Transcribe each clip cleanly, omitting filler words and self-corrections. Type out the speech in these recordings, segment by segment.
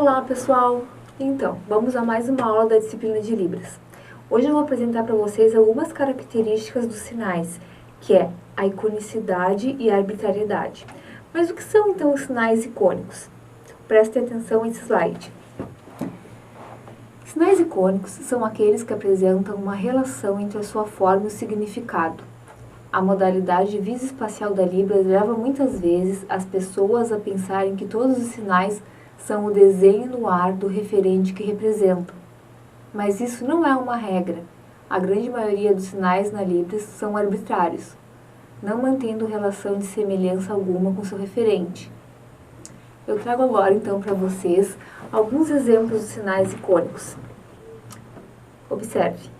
Olá, pessoal! Então, vamos a mais uma aula da disciplina de Libras. Hoje eu vou apresentar para vocês algumas características dos sinais, que é a iconicidade e a arbitrariedade. Mas o que são, então, os sinais icônicos? Prestem atenção nesse slide. Sinais icônicos são aqueles que apresentam uma relação entre a sua forma e o significado. A modalidade visoespacial da Libras leva muitas vezes as pessoas a pensarem que todos os sinais são o desenho no ar do referente que representam. Mas isso não é uma regra. A grande maioria dos sinais na Libras são arbitrários, não mantendo relação de semelhança alguma com seu referente. Eu trago agora então para vocês alguns exemplos de sinais icônicos. Observe.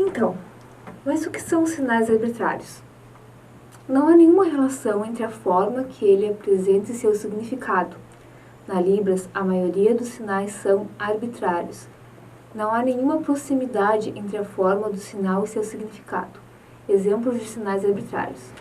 Então, mas o que são os sinais arbitrários? Não há nenhuma relação entre a forma que ele apresenta e seu significado. Na Libras, a maioria dos sinais são arbitrários. Não há nenhuma proximidade entre a forma do sinal e seu significado. Exemplos de sinais arbitrários.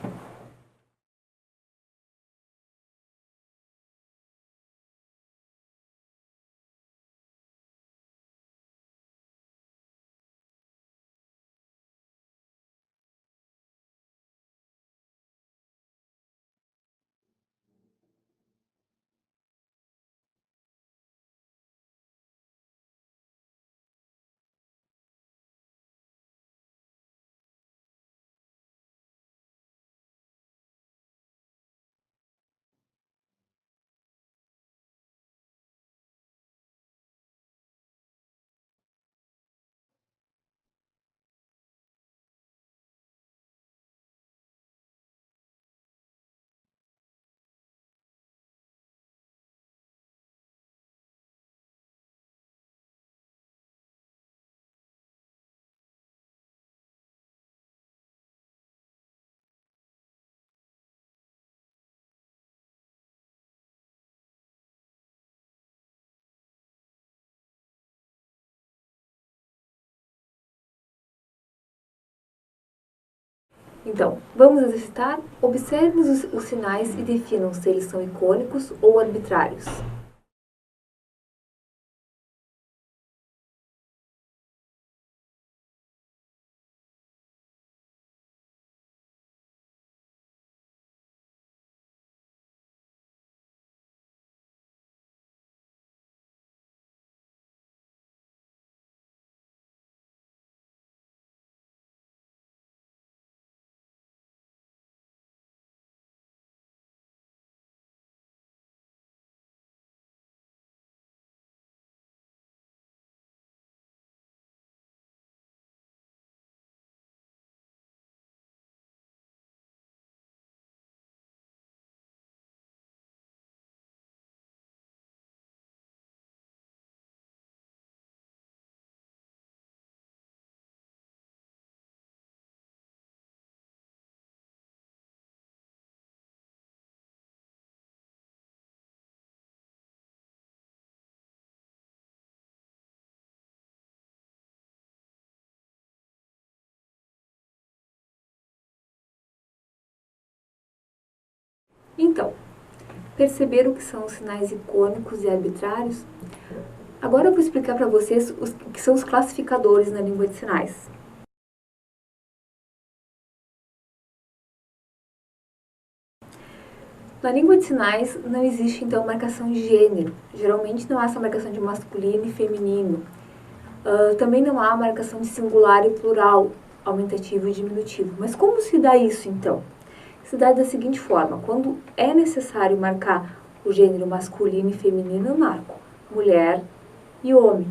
Então, vamos exercitar? Observe os sinais e definam se eles são icônicos ou arbitrários. Então, perceberam o que são os sinais icônicos e arbitrários? Agora eu vou explicar para vocês o que são os classificadores na língua de sinais. Na língua de sinais não existe então marcação de gênero. Geralmente não há essa marcação de masculino e feminino. Também não há marcação de singular e plural, aumentativo e diminutivo. Mas como se dá isso então? Se dá da seguinte forma: quando é necessário marcar o gênero masculino e feminino, eu marco mulher e homem.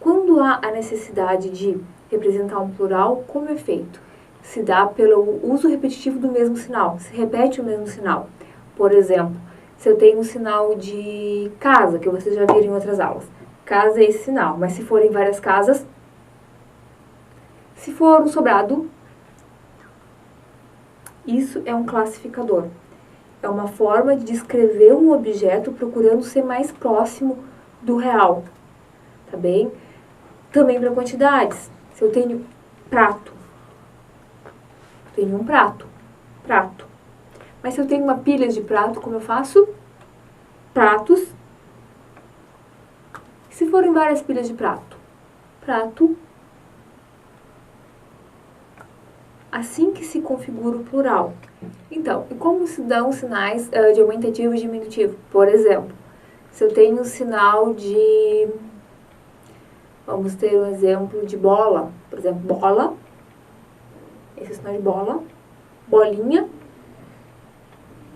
Quando há a necessidade de representar um plural, como é feito? Se dá pelo uso repetitivo do mesmo sinal, se repete o mesmo sinal. Por exemplo, se eu tenho um sinal de casa, que vocês já viram em outras aulas, casa é esse sinal, mas se forem várias casas, se for um sobrado, isso é um classificador. É uma forma de descrever um objeto procurando ser mais próximo do real, tá bem? Também para quantidades. Se eu tenho prato, tenho um prato. Mas se eu tenho uma pilha de prato, como eu faço? Pratos. Se forem várias pilhas de prato, prato. Assim que se configura o plural. Então, e como se dão sinais de aumentativo e diminutivo? Por exemplo, se eu tenho o sinal de... Vamos ter um exemplo de bola. Por exemplo, bola. Esse é o sinal de bola. Bolinha.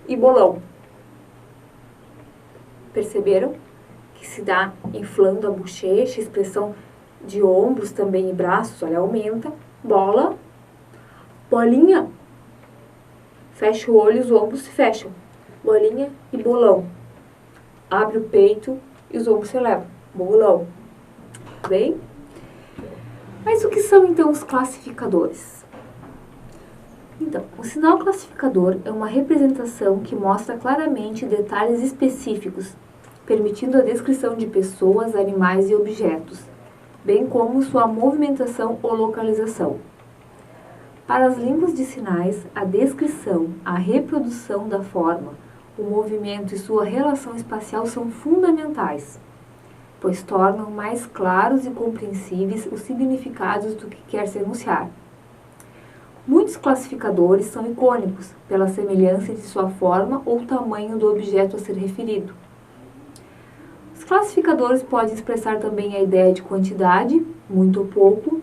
E bolão. Perceberam? Que se dá inflando a bochecha, expressão de ombros também e braços, olha, aumenta. Bola. Bolinha. Fecha o olho e os ombros se fecham. Bolinha e bolão. Abre o peito e os ombros se elevam. Bolão. Bem? Mas o que são então os classificadores? Então, o sinal classificador é uma representação que mostra claramente detalhes específicos, permitindo a descrição de pessoas, animais e objetos, bem como sua movimentação ou localização. Para as línguas de sinais, a descrição, a reprodução da forma, o movimento e sua relação espacial são fundamentais, pois tornam mais claros e compreensíveis os significados do que quer se enunciar. Muitos classificadores são icônicos, pela semelhança de sua forma ou tamanho do objeto a ser referido. Os classificadores podem expressar também a ideia de quantidade, muito ou pouco,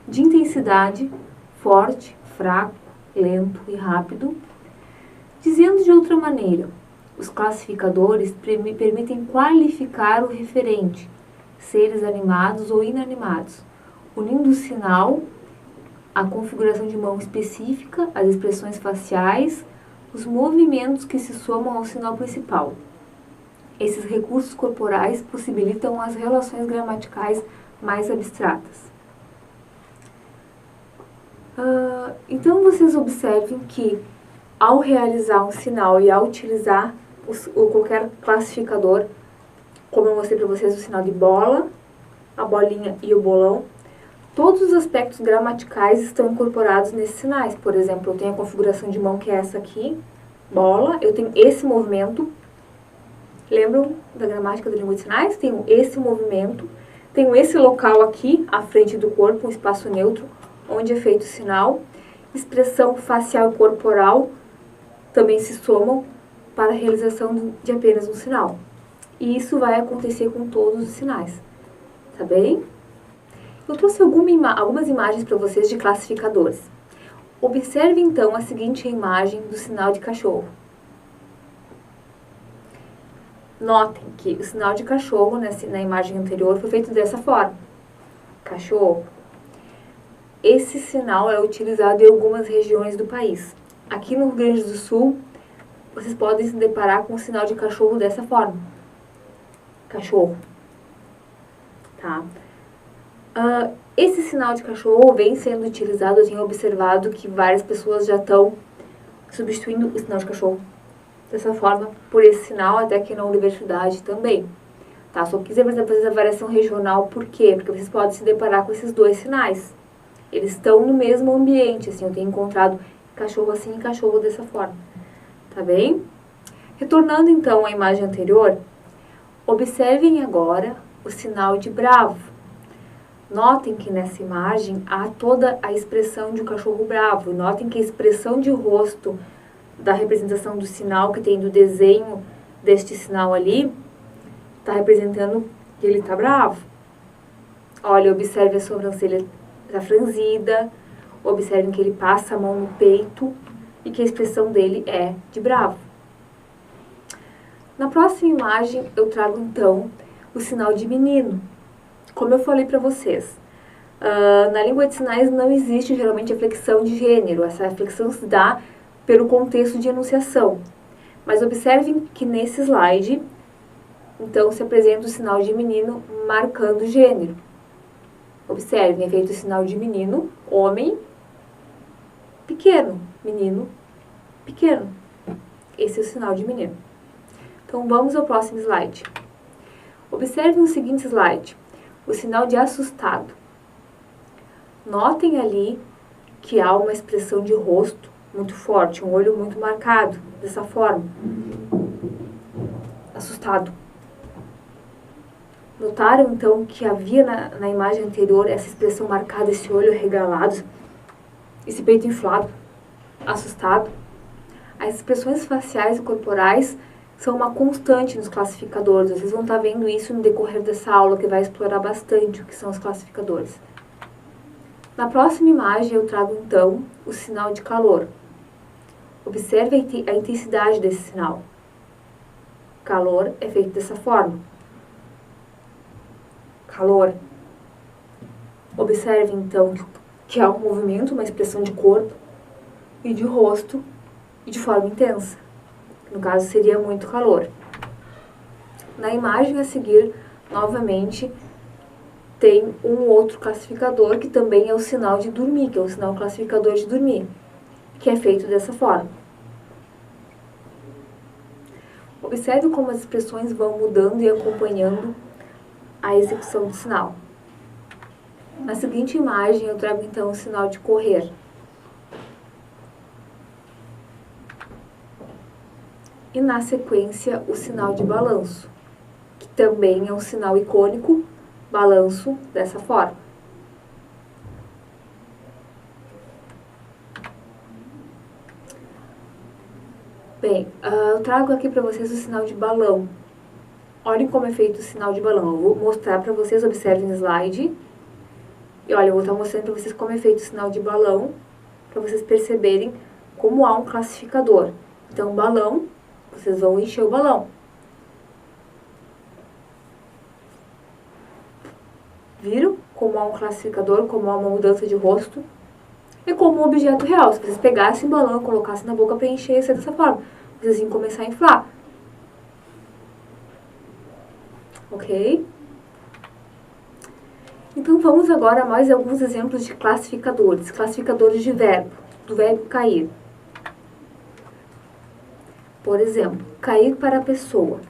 de intensidade, forte, fraco, lento e rápido. Dizendo de outra maneira, os classificadores permitem qualificar o referente, seres animados ou inanimados, unindo o sinal, a configuração de mão específica, as expressões faciais, os movimentos que se somam ao sinal principal. Esses recursos corporais possibilitam as relações gramaticais mais abstratas. Então, vocês observem que, ao realizar um sinal e ao utilizar qualquer classificador, como eu mostrei para vocês o sinal de bola, a bolinha e o bolão, Todos os aspectos gramaticais estão incorporados nesses sinais. Por exemplo, eu tenho a configuração de mão, que é essa aqui, bola, eu tenho esse movimento. Lembram da gramática da língua de sinais? Tenho esse movimento, tenho esse local aqui, à frente do corpo, um espaço neutro, onde é feito o sinal. Expressão facial e corporal também se somam para a realização de apenas um sinal. E isso vai acontecer com todos os sinais. Tá bem? Eu trouxe algumas imagens para vocês de classificadores. Observe então a seguinte imagem do sinal de cachorro. Notem que o sinal de cachorro, na imagem anterior, foi feito dessa forma. Cachorro. Esse sinal é utilizado em algumas regiões do país. Aqui no Rio Grande do Sul, vocês podem se deparar com o sinal de cachorro dessa forma. Cachorro. Tá? Esse sinal de cachorro vem sendo utilizado, eu tenho observado que várias pessoas já estão substituindo o sinal de cachorro dessa forma por esse sinal, até aqui na universidade também. Tá? Só quis fazer a variação regional, por quê? Porque vocês podem se deparar com esses dois sinais. Eles estão no mesmo ambiente, assim, eu tenho encontrado cachorro assim e cachorro dessa forma. Tá bem? Retornando então à imagem anterior, observem agora o sinal de bravo. Notem que nessa imagem há toda a expressão de um cachorro bravo. Notem que a expressão de rosto da representação do sinal, que tem do desenho deste sinal ali, está representando que ele está bravo. Olha, observe a sobrancelha está franzida, observem que ele passa a mão no peito e que a expressão dele é de bravo. Na próxima imagem, eu trago então o sinal de menino. Como eu falei para vocês, na língua de sinais não existe geralmente a flexão de gênero. Essa flexão se dá pelo contexto de enunciação. Mas observem que nesse slide, então, se apresenta o sinal de menino marcando o gênero. Observem, é feito o sinal de menino, homem, pequeno, menino, pequeno. Esse é o sinal de menino. Então, vamos ao próximo slide. Observem o seguinte slide. O sinal de assustado. Notem ali que há uma expressão de rosto muito forte, um olho muito marcado, dessa forma. Assustado. Notaram, então, que havia na imagem anterior essa expressão marcada, esse olho arregalado, esse peito inflado, assustado? As expressões faciais e corporais são uma constante nos classificadores. Vocês vão estar vendo isso no decorrer dessa aula, que vai explorar bastante o que são os classificadores. Na próxima imagem, eu trago, então, o sinal de calor. Observe a intensidade desse sinal. Calor é feito dessa forma. Calor. Observe, então, que há um movimento, uma expressão de corpo e de rosto e de forma intensa. No caso, seria muito calor. Na imagem a seguir, novamente, tem um outro classificador, que também é o sinal de dormir, que é o sinal classificador de dormir, que é feito dessa forma. Observe como as expressões vão mudando e acompanhando a execução do sinal. Na seguinte imagem, eu trago então o sinal de correr. E na sequência, o sinal de balanço, que também é um sinal icônico, balanço dessa forma. Bem, eu trago aqui para vocês o sinal de balão. Olhem como é feito o sinal de balão. Eu vou mostrar para vocês, observem o slide. E olha, eu vou estar mostrando para vocês como é feito o sinal de balão, para vocês perceberem como há um classificador. Então, balão, vocês vão encher o balão. Viram como há um classificador, como há uma mudança de rosto? É como um objeto real. Se vocês pegassem o balão e colocassem na boca para encher, ia ser dessa forma. Vocês iam começar a inflar. Ok? Então, vamos agora a mais alguns exemplos de classificadores. Classificadores de verbo, do verbo cair. Por exemplo, cair para a pessoa.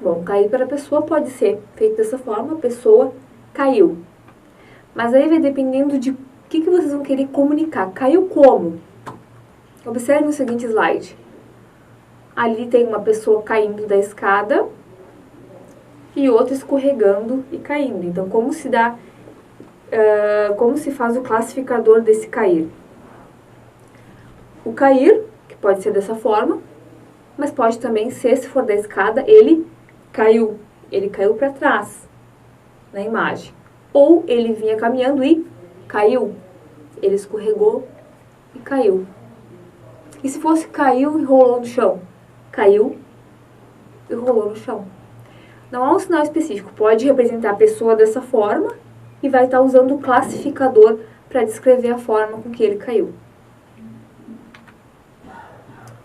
Bom, cair para a pessoa pode ser feito dessa forma, a pessoa caiu. Mas aí vai dependendo de o que vocês vão querer comunicar. Caiu como? Observe o seguinte slide. Ali tem uma pessoa caindo da escada e outra escorregando e caindo. Então, como se dá, como se faz o classificador desse cair? O cair, que pode ser dessa forma, mas pode também ser, se for da escada, ele caiu para trás na imagem. Ou ele vinha caminhando e caiu, ele escorregou e caiu. E se fosse caiu e rolou no chão? Caiu e rolou no chão. Não há um sinal específico, pode representar a pessoa dessa forma e vai estar usando o classificador para descrever a forma com que ele caiu.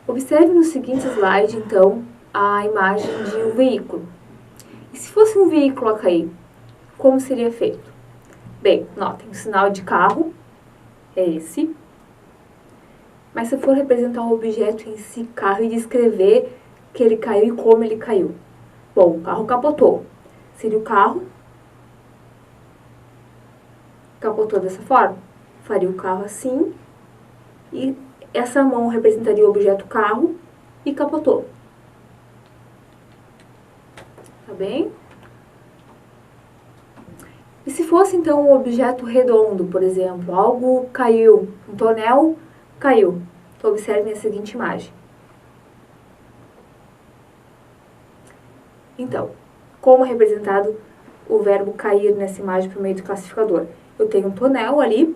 Observe no seguinte slide, então, a imagem de um veículo. E se fosse um veículo a cair, como seria feito? Bem, notem, o sinal de carro é esse. Mas se for representar o objeto em si, carro, e descrever que ele caiu e como ele caiu. Bom, o carro capotou. Seria o carro capotou dessa forma. Faria o carro assim e essa mão representaria o objeto carro e capotou. Tá bem? E se fosse então um objeto redondo, por exemplo, algo caiu, um tonel caiu. Então observem a seguinte imagem. Então, como é representado o verbo cair nessa imagem por meio do classificador? Eu tenho um tonel ali,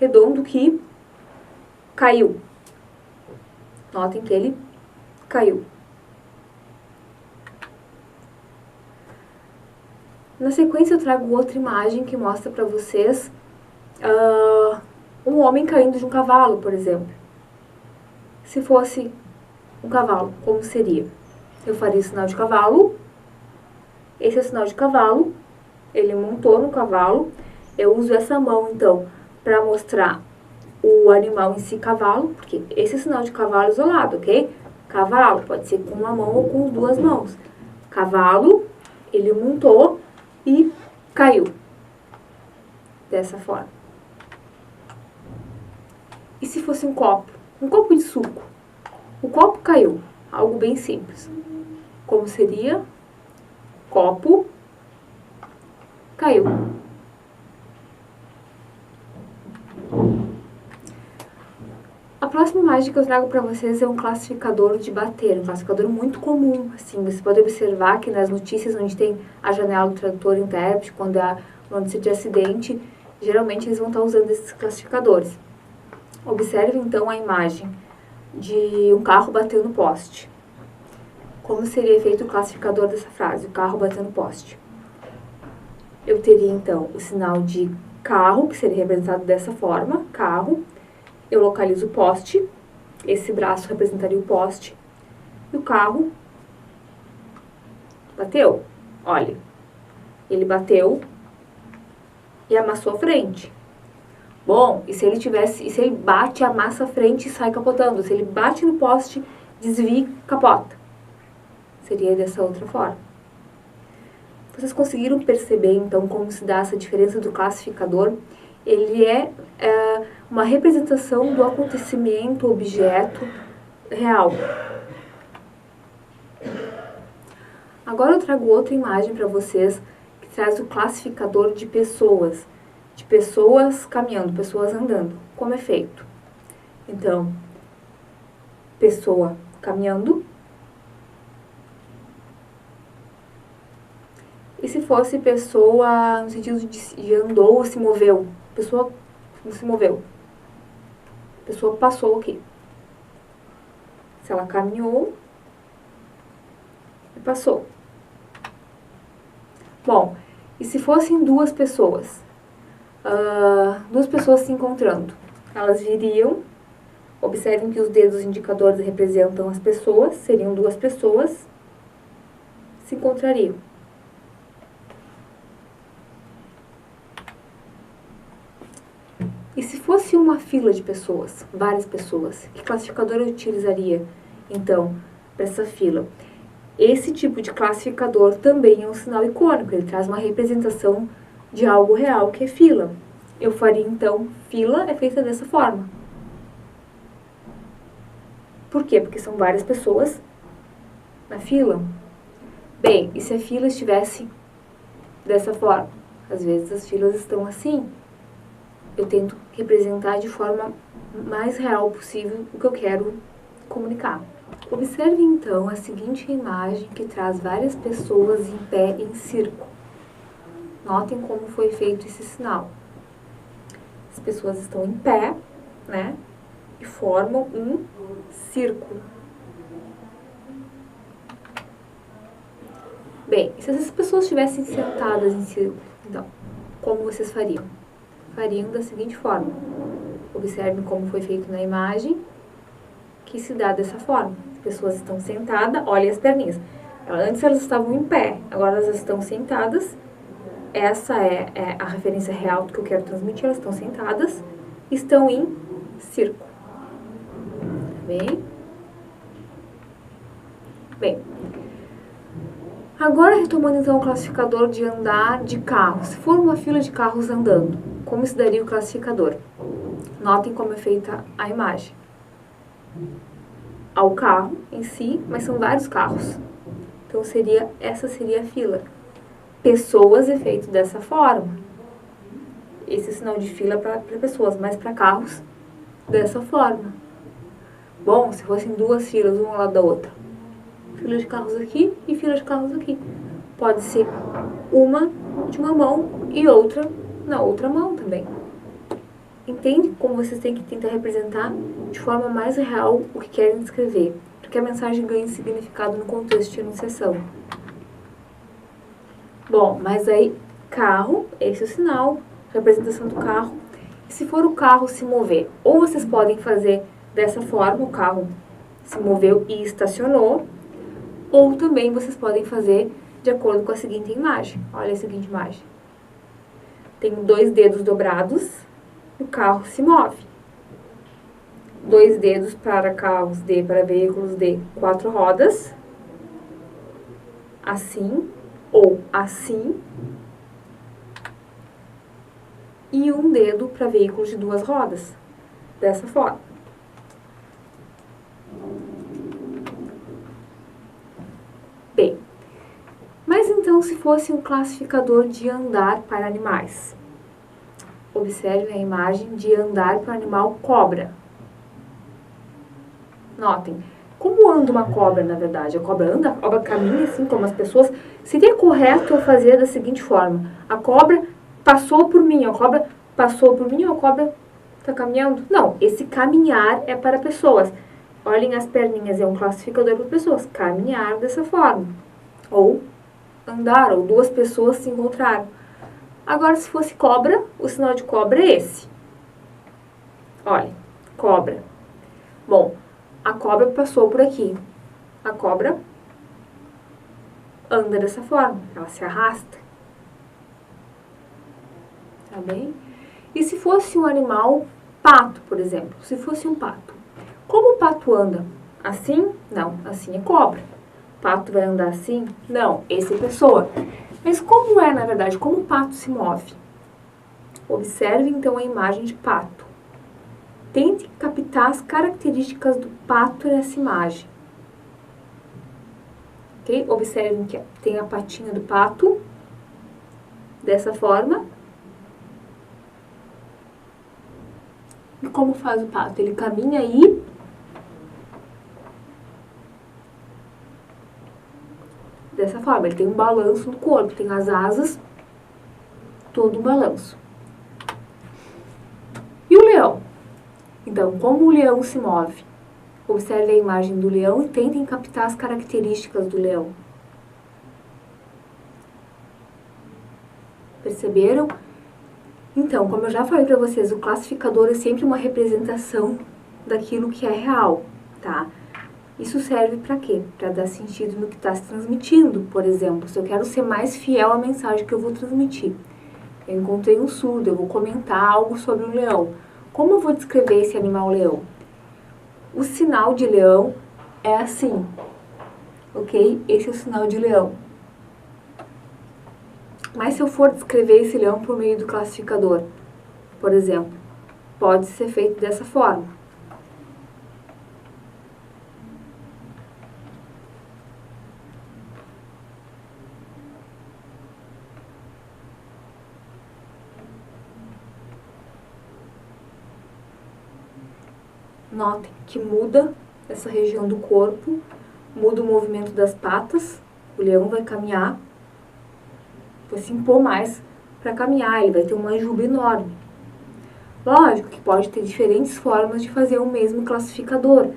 redondo, que caiu. Notem que ele caiu. Na sequência eu trago outra imagem que mostra para vocês um homem caindo de um cavalo, por exemplo. Se fosse um cavalo, como seria? Eu faria o sinal de cavalo. Esse é o sinal de cavalo. Ele montou no cavalo. Eu uso essa mão, então, para mostrar o animal em si, cavalo, porque esse é o sinal de cavalo isolado, ok? Cavalo pode ser com uma mão ou com duas mãos. Cavalo, ele montou e caiu. Dessa forma. E se fosse um copo? Um copo de suco. O copo caiu. Algo bem simples. Como seria? Copo caiu. A próxima imagem que eu trago para vocês é um classificador de bater, um classificador muito comum, assim, você pode observar que nas notícias onde tem a janela do tradutor e intérprete, quando há uma notícia de acidente, geralmente eles vão estar usando esses classificadores. Observe então a imagem de um carro batendo no poste. Como seria feito o classificador dessa frase, o carro batendo no poste? Eu teria então o sinal de carro, que seria representado dessa forma, carro. Eu localizo o poste, esse braço representaria o poste, e o carro bateu. Olha, ele bateu e amassou a frente. Bom, e se ele bate, amassa a frente e sai capotando? Se ele bate no poste, desvia e capota. Seria dessa outra forma. Vocês conseguiram perceber, então, como se dá essa diferença do classificador? Ele é uma representação do acontecimento, objeto real. Agora eu trago outra imagem para vocês que traz o classificador de pessoas caminhando, pessoas andando. Como é feito? Então, pessoa caminhando. E se fosse pessoa no sentido de andou ou se moveu? Pessoa não se moveu. Pessoa passou aqui. Se ela caminhou e passou. Bom, e se fossem duas pessoas? Duas pessoas se encontrando. Elas viriam, observem que os dedos indicadores representam as pessoas, seriam duas pessoas, se encontrariam. E se fosse uma fila de pessoas, várias pessoas, que classificador eu utilizaria, então, para essa fila? Esse tipo de classificador também é um sinal icônico, ele traz uma representação de algo real, que é fila. Eu faria, então, fila é feita dessa forma. Por quê? Porque são várias pessoas na fila. Bem, e se a fila estivesse dessa forma? Às vezes as filas estão assim. Eu tento representar de forma mais real possível o que eu quero comunicar. Observe então a seguinte imagem que traz várias pessoas em pé em círculo. Notem como foi feito esse sinal. As pessoas estão em pé, né? E formam um círculo. Bem, se essas pessoas estivessem sentadas em círculo, então, como vocês fariam? Fariam da seguinte forma. Observem como foi feito na imagem, que se dá dessa forma. As pessoas estão sentadas, olhem as perninhas. Antes elas estavam em pé, agora elas estão sentadas. Essa é a referência real do que eu quero transmitir. Elas estão sentadas, estão em círculo. Bem? Bem. Agora, retomando então o classificador de andar de carro. Se for uma fila de carros andando, como se daria o classificador? Notem como é feita a imagem. Há o carro em si, mas são vários carros. Então, essa seria a fila. Pessoas é feito dessa forma. Esse é o sinal de fila para pessoas, mas para carros, dessa forma. Bom, se fossem duas filas, uma ao lado da outra. Fila de carros aqui e fila de carros aqui. Pode ser uma de uma mão e outra na outra mão também. Entende como vocês têm que tentar representar de forma mais real o que querem descrever, para que a mensagem ganhe significado no contexto de enunciação. Bom, mas aí, carro, esse é o sinal, representação do carro. E se for o carro se mover, ou vocês podem fazer dessa forma, o carro se moveu e estacionou, ou também vocês podem fazer de acordo com a seguinte imagem. Olha a seguinte imagem. Tem 2 dedos dobrados, o carro se move. 2 dedos para carros D, para veículos D, 4 rodas. Assim, ou assim. E 1 dedo para veículos de 2 rodas. Dessa forma. Bem, mas então se fosse um classificador de andar para animais? Observe a imagem de andar para o animal cobra. Notem, como anda uma cobra, na verdade? A cobra anda, a cobra caminha assim como as pessoas. Seria correto eu fazer da seguinte forma. A cobra passou por mim, a cobra passou por mim ou a cobra está caminhando? Não, esse caminhar é para pessoas. Olhem as perninhas, é um classificador para pessoas. Caminhar dessa forma. Ou andar, ou 2 pessoas se encontraram. Agora, se fosse cobra, o sinal de cobra é esse. Olha, cobra. Bom, a cobra passou por aqui. A cobra anda dessa forma, ela se arrasta. Tá bem? E se fosse um animal, pato, por exemplo. Se fosse um pato. Como o pato anda? Assim? Não, assim é cobra. O pato vai andar assim? Não, esse é pessoa. Mas como é, na verdade, como o pato se move? Observe, então, a imagem de pato. Tente captar as características do pato nessa imagem. Ok? Observem que tem a patinha do pato, dessa forma. E como faz o pato? Ele caminha aí. Dessa forma, ele tem um balanço no corpo, tem as asas, todo um balanço. E o leão? Então, como o leão se move? Observe a imagem do leão e tentem captar as características do leão. Perceberam? Então, como eu já falei para vocês, o classificador é sempre uma representação daquilo que é real, tá? Isso serve para quê? Para dar sentido no que está se transmitindo. Por exemplo, se eu quero ser mais fiel à mensagem que eu vou transmitir. Eu encontrei um surdo, eu vou comentar algo sobre o leão. Como eu vou descrever esse animal leão? O sinal de leão é assim, ok? Esse é o sinal de leão. Mas se eu for descrever esse leão por meio do classificador, por exemplo, pode ser feito dessa forma. Notem que muda essa região do corpo, muda o movimento das patas, o leão vai caminhar, vai se impor mais para caminhar, ele vai ter uma juba enorme. Lógico que pode ter diferentes formas de fazer o mesmo classificador,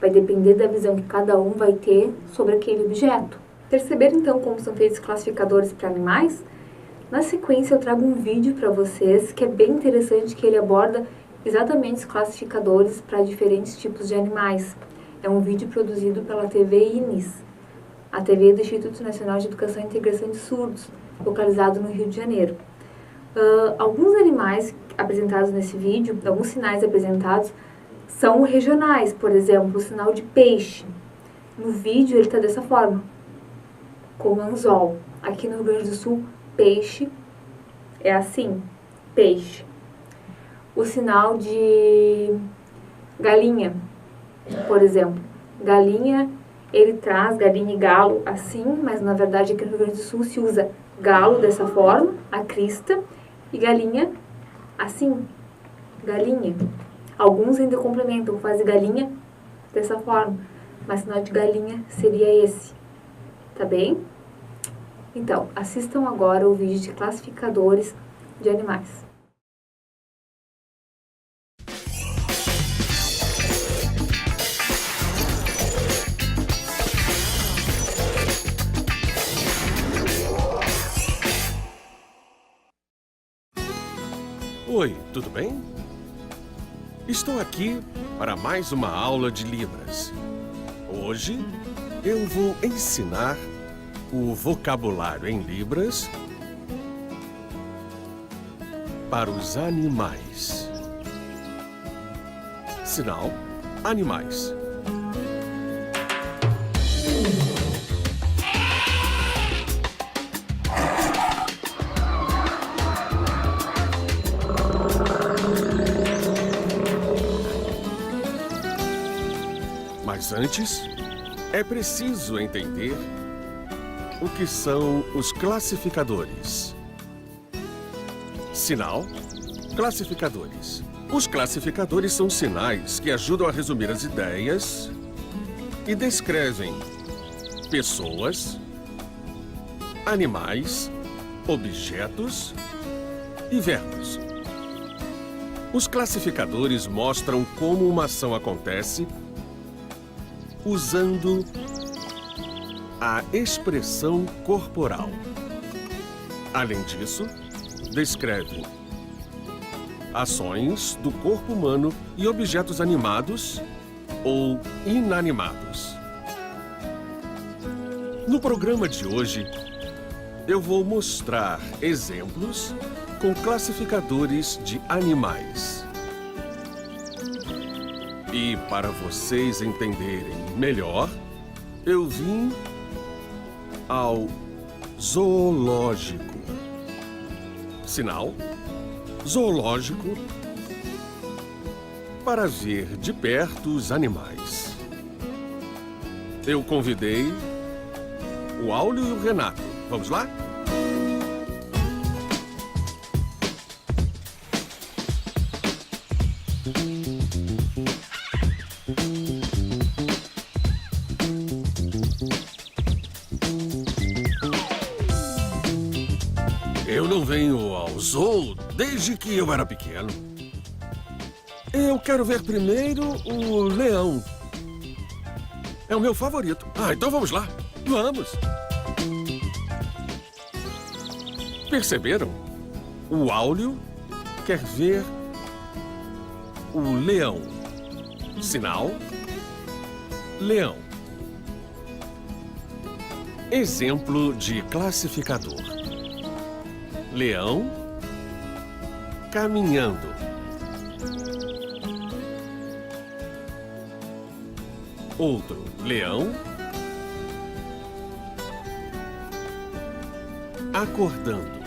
vai depender da visão que cada um vai ter sobre aquele objeto. Perceberam então como são feitos classificadores para animais? Na sequência eu trago um vídeo para vocês que é bem interessante, que ele aborda exatamente os classificadores para diferentes tipos de animais. É um vídeo produzido pela TV INIS, a TV do Instituto Nacional de Educação e Integração de Surdos, localizado no Rio de Janeiro. Alguns animais apresentados nesse vídeo, alguns sinais apresentados, são regionais, por exemplo, o sinal de peixe. No vídeo ele está dessa forma, com anzol. Aqui no Rio Grande do Sul, peixe é assim, peixe. O sinal de galinha, por exemplo. Galinha, ele traz galinha e galo assim, mas na verdade aqui no Rio Grande do Sul se usa galo dessa forma, a crista, e galinha assim, galinha. Alguns ainda complementam, fazem galinha dessa forma, mas o sinal de galinha seria esse, tá bem? Então, assistam agora o vídeo de classificadores de animais. Oi, tudo bem? Estou aqui para mais uma aula de Libras. Hoje eu vou ensinar o vocabulário em Libras para os animais. Sinal: animais. Mas antes, é preciso entender o que são os classificadores. Sinal: classificadores. Os classificadores são sinais que ajudam a resumir as ideias e descrevem pessoas, animais, objetos e verbos. Os classificadores mostram como uma ação acontece usando a expressão corporal. Além disso, descreve ações do corpo humano e objetos animados ou inanimados. No programa de hoje, eu vou mostrar exemplos com classificadores de animais. E para vocês entenderem melhor, eu vim ao zoológico. Sinal: zoológico, para ver de perto os animais. Eu convidei o Áureo e o Renato. Vamos lá? Eu não venho ao zoo desde que eu era pequeno. Eu quero ver primeiro o leão. É o meu favorito. Então vamos lá. Vamos. Perceberam? O Áureo quer ver o leão. Sinal: leão. Exemplo de classificador: leão caminhando. Outro: leão acordando.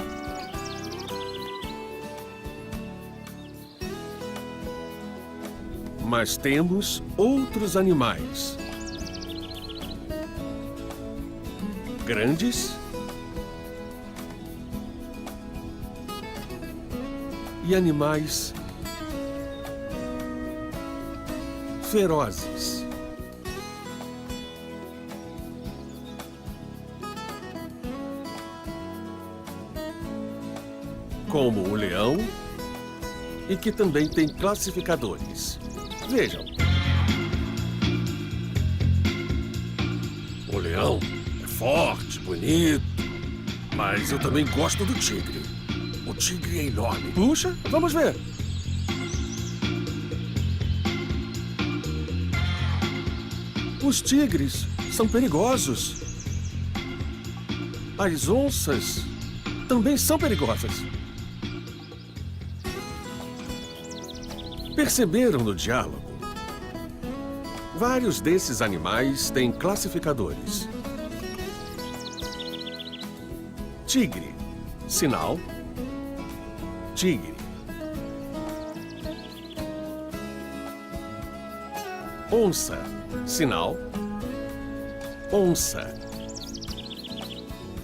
Mas temos outros animais. Grandes e animais ferozes. Como o leão, e que também tem classificadores. Vejam. O leão é forte, bonito, mas eu também gosto do tigre. O tigre é enorme. Puxa, vamos ver. Os tigres são perigosos. As onças também são perigosas. Perceberam no diálogo? Vários desses animais têm classificadores. Tigre, sinal, tigre. Onça, sinal, onça.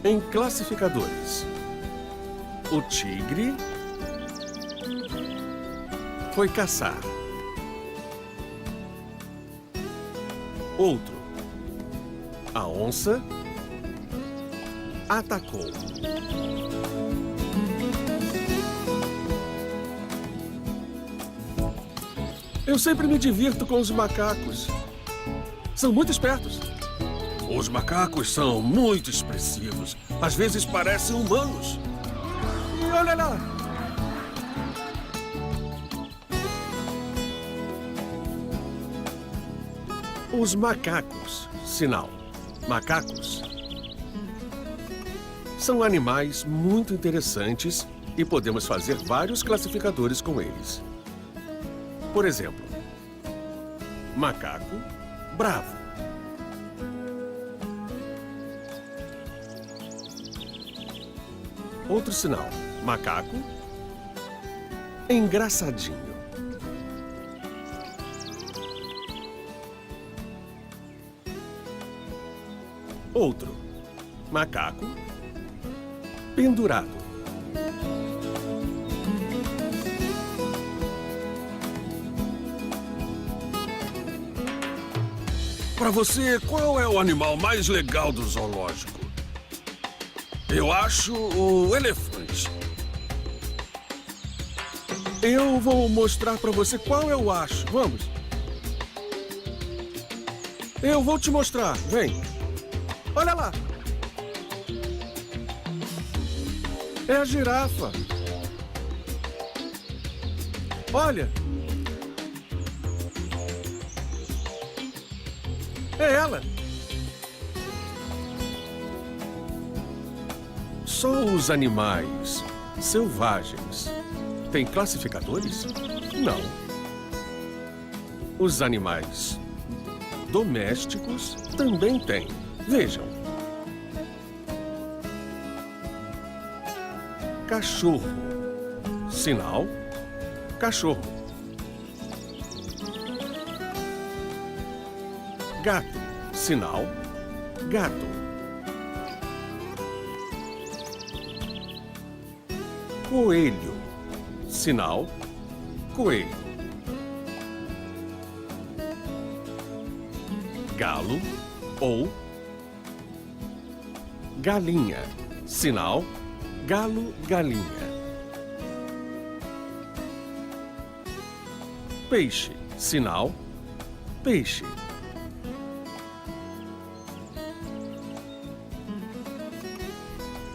Em classificadores, o tigre foi caçar. Outro. A onça atacou. Eu sempre me divirto com os macacos. São muito espertos. Os macacos são muito expressivos. Às vezes parecem humanos. E olha lá. Os macacos, sinal, macacos, são animais muito interessantes e podemos fazer vários classificadores com eles. Por exemplo, macaco bravo. Outro sinal, macaco engraçadinho. Outro, macaco pendurado. Para você, qual é o animal mais legal do zoológico? Eu acho o elefante. Eu vou mostrar para você qual eu acho. Vamos. Eu vou te mostrar. Vem. Olha lá. É a girafa. Olha. É ela. Só os animais selvagens têm classificadores? Não. Os animais domésticos também têm. Vejam. Cachorro. Sinal, cachorro. Gato. Sinal, gato. Coelho. Sinal, coelho. Galo ou galinha. Sinal, galo, galinha. Peixe. Sinal, peixe.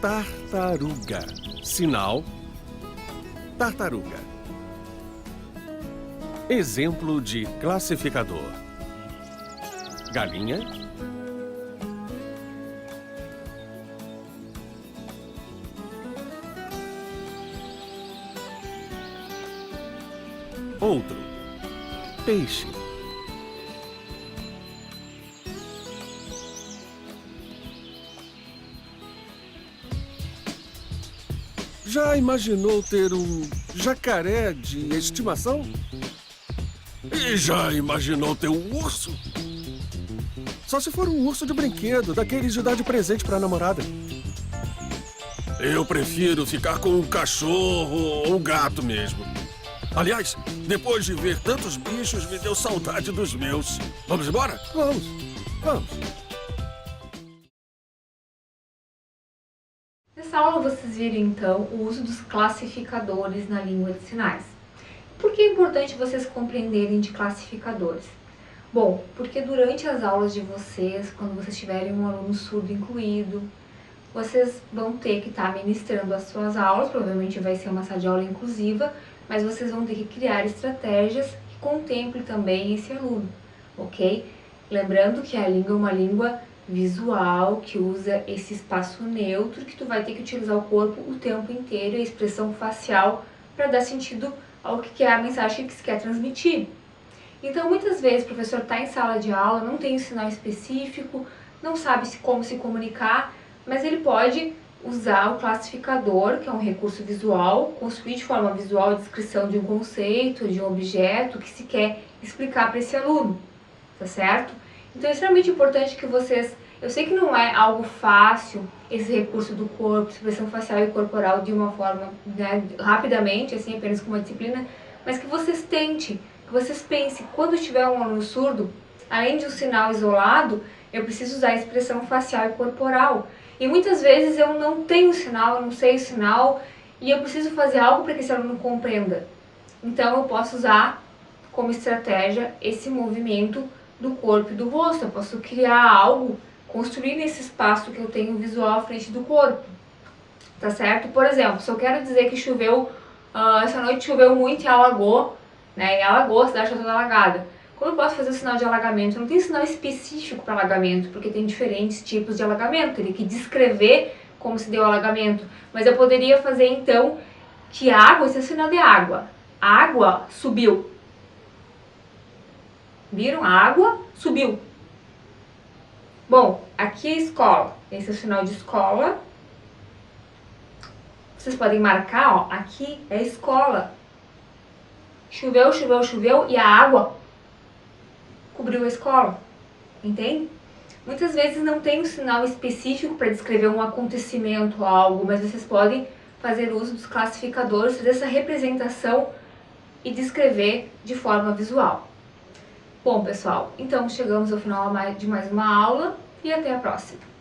Tartaruga. Sinal, tartaruga. Exemplo de classificador. Galinha. Outro. Peixe. Já imaginou ter um jacaré de estimação? E já imaginou ter um urso? Só se for um urso de brinquedo, daqueles de dar de presente pra namorada. Eu prefiro ficar com um cachorro ou um gato mesmo. Aliás, depois de ver tantos bichos, me deu saudade dos meus. Vamos embora? Vamos. Vamos. Nessa aula vocês viram então o uso dos classificadores na língua de sinais. Por que é importante vocês compreenderem de classificadores? Bom, porque durante as aulas de vocês, quando vocês tiverem um aluno surdo incluído, vocês vão ter que estar ministrando as suas aulas, provavelmente vai ser uma sala de aula inclusiva, mas vocês vão ter que criar estratégias que contemplem também esse aluno, ok? Lembrando que a língua é uma língua visual, que usa esse espaço neutro, que tu vai ter que utilizar o corpo o tempo inteiro, a expressão facial, para dar sentido ao que é a mensagem que se quer transmitir. Então, muitas vezes o professor está em sala de aula, não tem um sinal específico, não sabe como se comunicar, mas ele pode usar o classificador, que é um recurso visual, construir de forma visual a descrição de um conceito, de um objeto que se quer explicar para esse aluno, tá certo? Então é extremamente importante que vocês, eu sei que não é algo fácil esse recurso do corpo, expressão facial e corporal de uma forma, né, rapidamente, assim, apenas com uma disciplina, mas que vocês tentem, que vocês pensem, quando tiver um aluno surdo, além de um sinal isolado, eu preciso usar a expressão facial e corporal. E muitas vezes eu não tenho sinal, eu não sei o sinal, e eu preciso fazer algo para que esse aluno compreenda. Então eu posso usar como estratégia esse movimento do corpo e do rosto. Eu posso criar algo, construir nesse espaço que eu tenho visual à frente do corpo, tá certo? Por exemplo, se eu quero dizer que choveu, essa noite choveu muito e alagou, né? E alagou, a cidade está toda alagada. Como eu posso fazer o sinal de alagamento? Não tem sinal específico para alagamento, porque tem diferentes tipos de alagamento. Teria que descrever como se deu o alagamento. Mas eu poderia fazer então que a água, esse é o sinal de água. A água subiu. Viram? A água subiu. Bom, aqui é a escola. Esse é o sinal de escola. Vocês podem marcar, ó, aqui é a escola. Choveu, choveu, choveu e a água cobriu a escola. Entende? Muitas vezes não tem um sinal específico para descrever um acontecimento ou algo, mas vocês podem fazer uso dos classificadores, fazer essa representação e descrever de forma visual. Bom, pessoal, então chegamos ao final de mais uma aula e até a próxima.